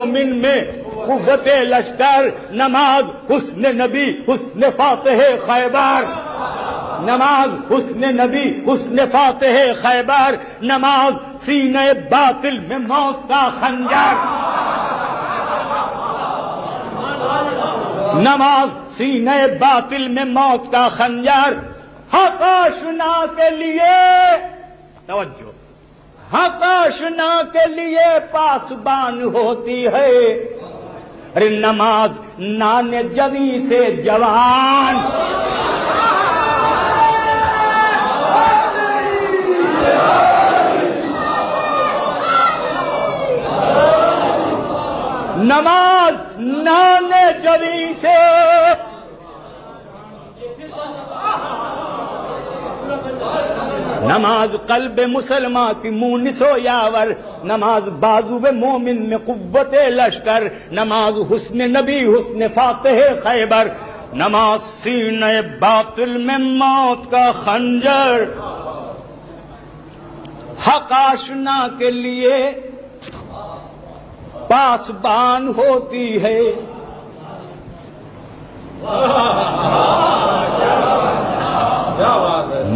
مومن میں قوت لشکر، نماز حسن نبی حسن فاتح خیبر، نماز حسن نبی حسن فاتح خیبر، نماز سینہ باطل میں موت کا خنجر، نماز سینہ باطل میں موت کا خنجر، حق آشنا کے لیے توجہ، حق آشنا کے لیے پاسبان ہوتی ہے، ارے نماز نان جوی سے جوان، نماز نان جوی سے نماز قلب مسلمان کی مونس و یاور، نماز بازو مومن میں قوت لشکر، نماز حسن نبی حسن فاتح خیبر، نماز سینہ باطل میں موت کا خنجر، حق آشنا کے لیے پاسبان ہوتی ہے،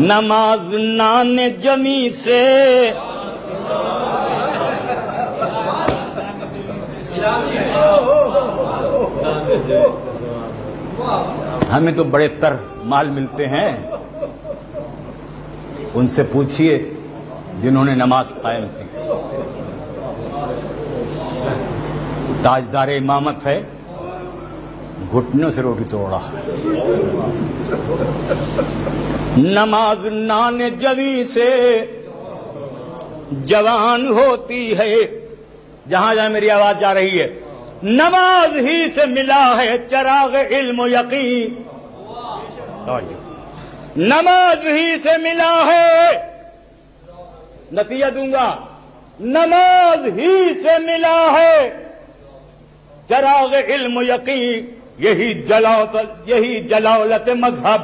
نماز نان جمی سے ہمیں تو بڑے تر مال ملتے ہیں، ان سے پوچھئے جنہوں نے نماز قائم کی، تاجدار امامت ہے، گھٹنوں سے روٹی توڑا، نماز نان جوی سے جوان ہوتی ہے، جہاں جہاں میری آواز جا رہی ہے، نماز ہی سے ملا ہے چراغ علم و یقین، نماز ہی سے ملا ہے، نتیجہ دوں گا، نماز ہی سے ملا ہے چراغ علم و یقین، یہی جلالت مذہب،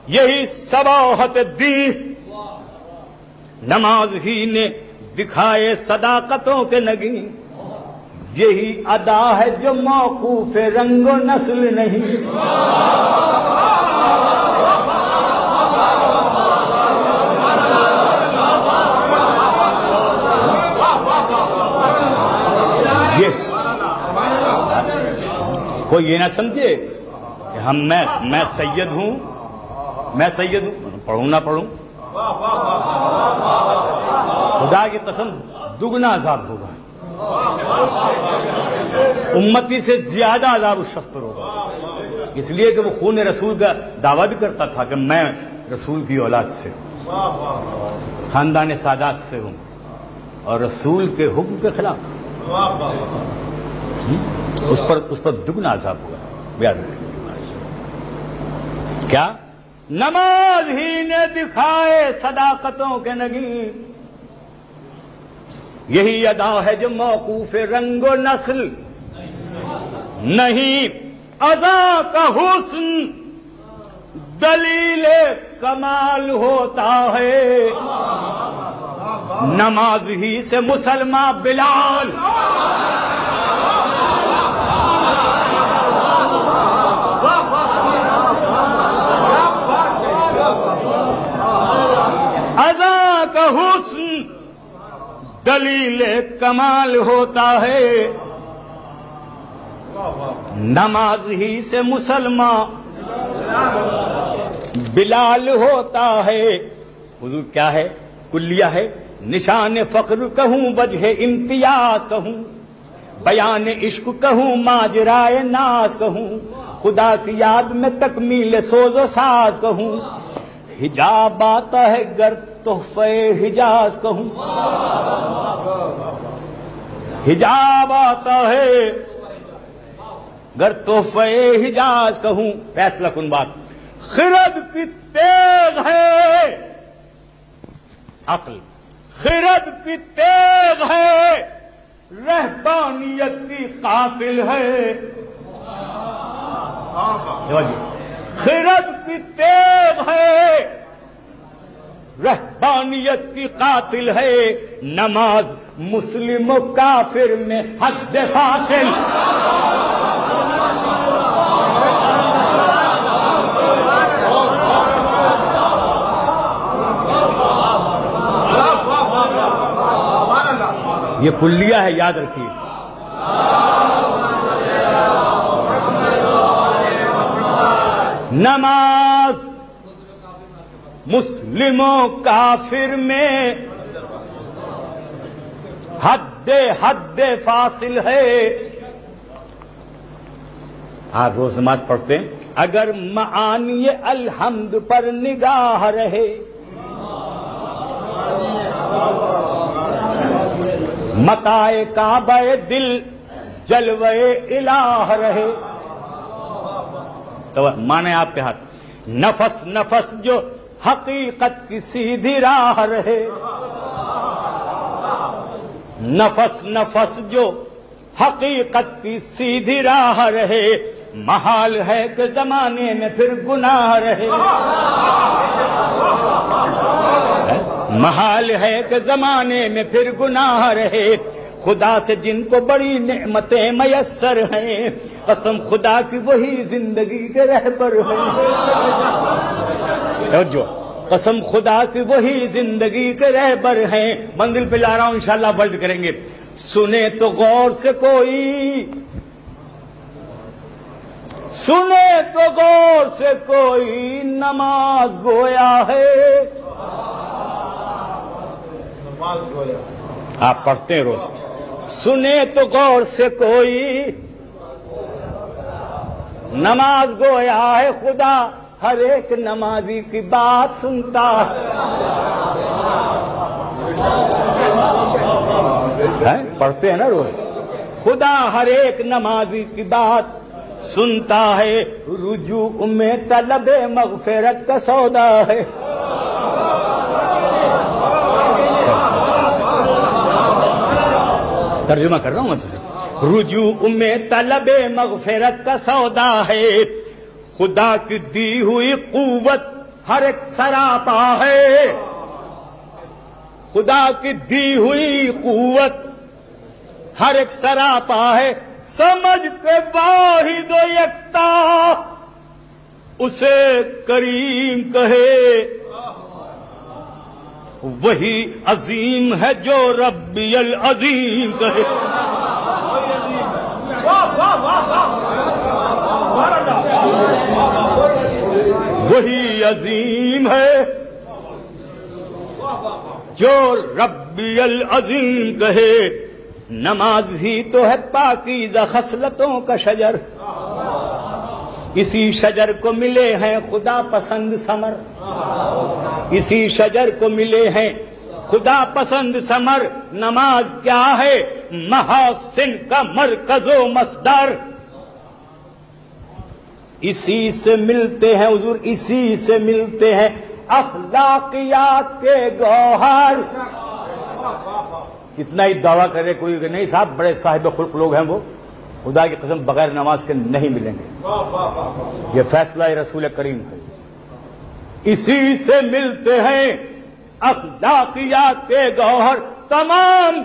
یہی صباحت دین، نماز ہی نے دکھائے صداقتوں کے نگین، یہی ادا ہے جو موقوف رنگ و نسل نہیں، کوئی یہ نہ سمجھے کہ میں سید ہوں، پڑھوں نہ پڑھوں، خدا کی قسم دگنا عذاب ہوگا، امتی سے زیادہ عذاب اس شخص پر ہوگا، اس لیے کہ وہ خون رسول کا دعویٰ بھی کرتا تھا کہ میں رسول کی اولاد سے ہوں، خاندان سادات سے ہوں، اور رسول کے حکم کے خلاف، اس پر دگنا عذاب ہوگا، یاد رکھیں۔ کیا؟ نماز ہی نے دکھائے صداقتوں کے نگین، یہی ادا ہے جو موقوف رنگ و نسل نہیں، اذا کا حسن دلیل کمال ہوتا ہے، نماز ہی سے مسلمان بلال، اذا کا حسن دلیل کمال ہوتا ہے، نماز ہی سے مسلمان بلال ہوتا ہے، حضور کیا ہے؟ کلیہ ہے، نشان فخر کہوں وجہ امتیاز کہوں، بیان عشق کہوں ماجرائے ناز کہوں، خدا کی یاد میں تکمیل سوز و ساز کہوں، حجاب آتا ہے گر تحفہ حجاز کہوں، حجاب آتا ہے گر تحفہ حجاز کہوں، فیصلہ کن بات، خرد کی تیغ ہے عقل، خرد کی تیغ ہے رہبانیت کی قاتل ہے، خرد کی تیغ ہے رہبانیت کی قاتل ہے، نماز مسلم و کافر میں حد فاصل. یہ کلیہ ہے، یاد رکھیے. نماز مسلم و کافر میں حد فاصل ہے. آپ روز نماز پڑھتے ہیں، اگر معانی الحمد پر نگاہ رہے، متاع کعبہ دل جلوہ الہ رہے. تو مانے آپ کے ہاتھ. نفس نفس جو حقیقت کی سیدھی راہ رہے، نفس نفس جو حقیقت کی سیدھی راہ رہے، محال ہے کہ زمانے میں پھر گناہ رہے. محال ہے کہ زمانے میں پھر گناہ رہے. خدا سے جن کو بڑی نعمتیں میسر ہیں، قسم خدا کی وہی زندگی کے رہبر ہیں. جو قسم خدا کی وہی زندگی کے رہبر ہیں. منزل پہ جا رہا ہوں انشاءاللہ ورد کریں گے. سنے تو غور سے کوئی، سنے تو غور سے کوئی، نماز گویا ہے. آپ پڑھتے ہیں روز. سنے تو غور سے کوئی، نماز گویا ہے. خدا ہر ایک نمازی کی بات سنتا ہے. پڑھتے ہیں نا روز. خدا ہر ایک نمازی کی بات سنتا ہے. رجوع میں طلب مغفرت کا سودا ہے. ترجمہ کر رہا ہوں میں. رجوع میں طلب مغفرت کا سودا ہے. خدا کی دی ہوئی قوت ہر ایک سراپا ہے. خدا کی دی ہوئی قوت ہر ایک سراپا ہے. سمجھ کے واحد و یکتا اسے کریم کہے، وہی عظیم ہے جو ربی العظیم کہے. وہی عظیم ہے جو ربی العظیم کہے. نماز ہی تو ہے پاکیزہ خصلتوں کا شجر. اسی شجر کو ملے ہیں خدا پسند ثمر. اسی شجر کو ملے ہیں خدا پسند ثمر. نماز کیا ہے؟ محاسن کا مرکز و مصدر. اسی سے ملتے ہیں حضور، اسی سے ملتے ہیں اخلاقیات کے گوہر. کتنا ہی دعویٰ کرے کوئی کہ نہیں صاحب بڑے صاحب خلق لوگ ہیں وہ، خدا کی قسم بغیر نماز کے نہیں ملیں گے. یہ فیصلہ رسول کریم ہے. اسی سے ملتے ہیں اخلاقیات کے گوہر. تمام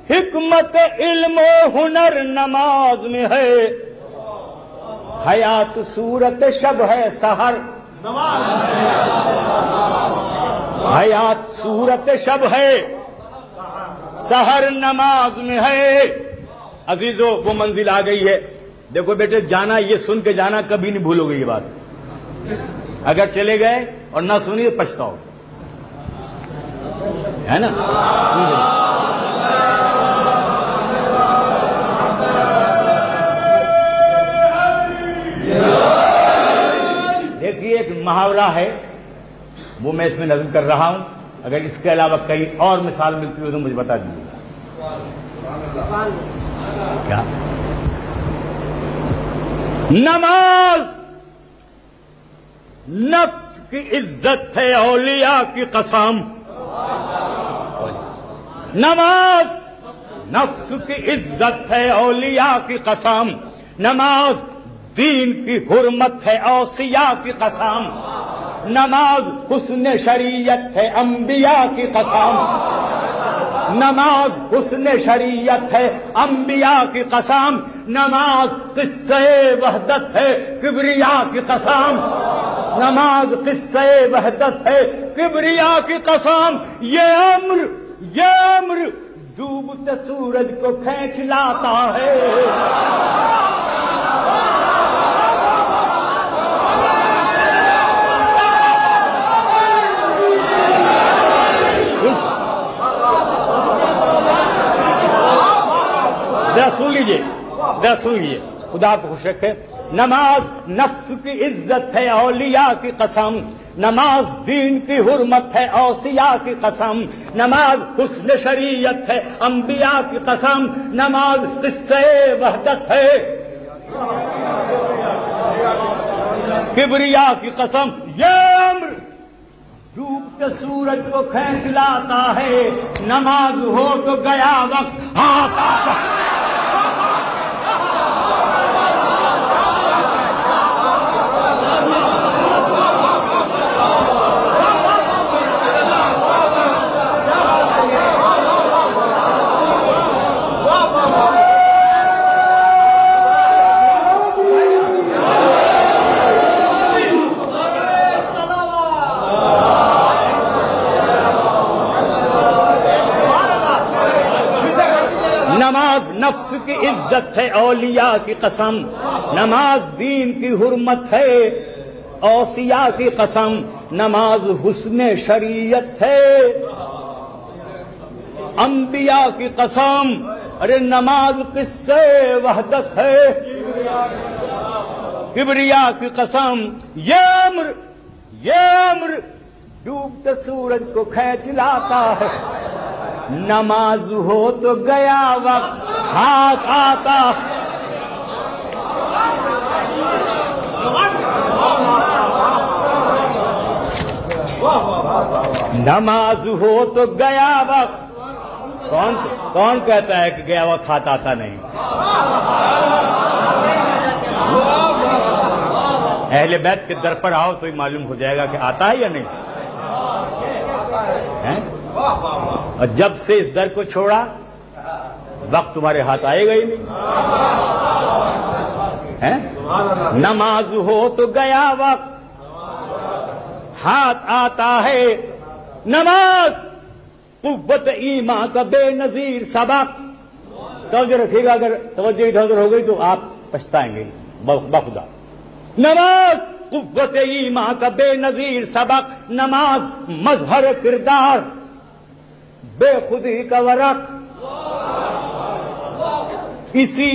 حکمت علم و ہنر نماز میں ہے. حیات صورت شب ہے سحر. حیات صورت شب ہے سحر نماز میں ہے. عزیزو وہ منزل آ گئی ہے. دیکھو بیٹے، جانا یہ سن کے جانا، کبھی نہیں بھولو گے یہ بات. اگر چلے گئے اور نہ سنی تو پچھتاؤ، ہے نا. دیکھیے ایک محاورہ ہے، وہ میں اس میں نظم کر رہا ہوں. اگر اس کے علاوہ کئی اور مثال ملتی ہو تو مجھے بتا دیجیے. کیا نماز نفس کی عزت ہے اولیاء کی قسم. نماز نفس کی عزت ہے اولیاء کی قسم. نماز دین کی حرمت ہے اوصیاء کی قسم. نماز حسن شریعت ہے انبیاء کی قسم، نماز حسن شریعت ہے انبیاء کی قسم، نماز قصہ وحدت ہے کبریا کی قسم، نماز قصہ وحدت ہے کبریا کی قسم، یہ امر ڈوبتے سورج کو کھینچ لاتا ہے۔ ذرا سن لیجیے، خدا کو خوش رکھے۔ نماز نفس کی عزت ہے اولیاء کی قسم، نماز دین کی حرمت ہے اوصیاء کی قسم، نماز حسن شریعت ہے انبیاء کی قسم، نماز قصہ وحدت ہے کبریا کی قسم، یہ امر ڈوبتے سورج کو کھینچ لاتا ہے، نماز ہو تو گیا وقت ہاتھ آتا۔ نماز نفس کی عزت ہے اولیاء کی قسم، نماز دین کی حرمت ہے اوصیاء کی قسم، نماز حسن شریعت ہے انبیاء کی قسم، ارے نماز قصہ وحدت ہے کبریا کی قسم، یہ امر ڈوبتے سورج کو کھینچ لاتا ہے، نماز ہو تو گیا وقت ہاتھ آتا، نماز ہو تو گیا وقت۔ کون کہتا ہے کہ گیا وقت ہاتھ آتا نہیں؟ اہل بیت کے در پر آؤ تو ہی معلوم ہو جائے گا کہ آتا ہے یا نہیں ہے؟ اور جب سے اس در کو چھوڑا وقت تمہارے ہاتھ آئے گا ہی نہیں ہے؟ نماز ہو تو گیا وقت ہاتھ آتا ہے، نماز قوت ایمان کا بے نظیر سبق۔ توجہ رکھیے گا، اگر توجہ ادھر ادھر ہو گئی تو آپ پچھتائیں گے بخدا۔ نماز قوت ایمان کا بے نظیر سبق، نماز مظہر کردار بے خودی کا ورق، اسی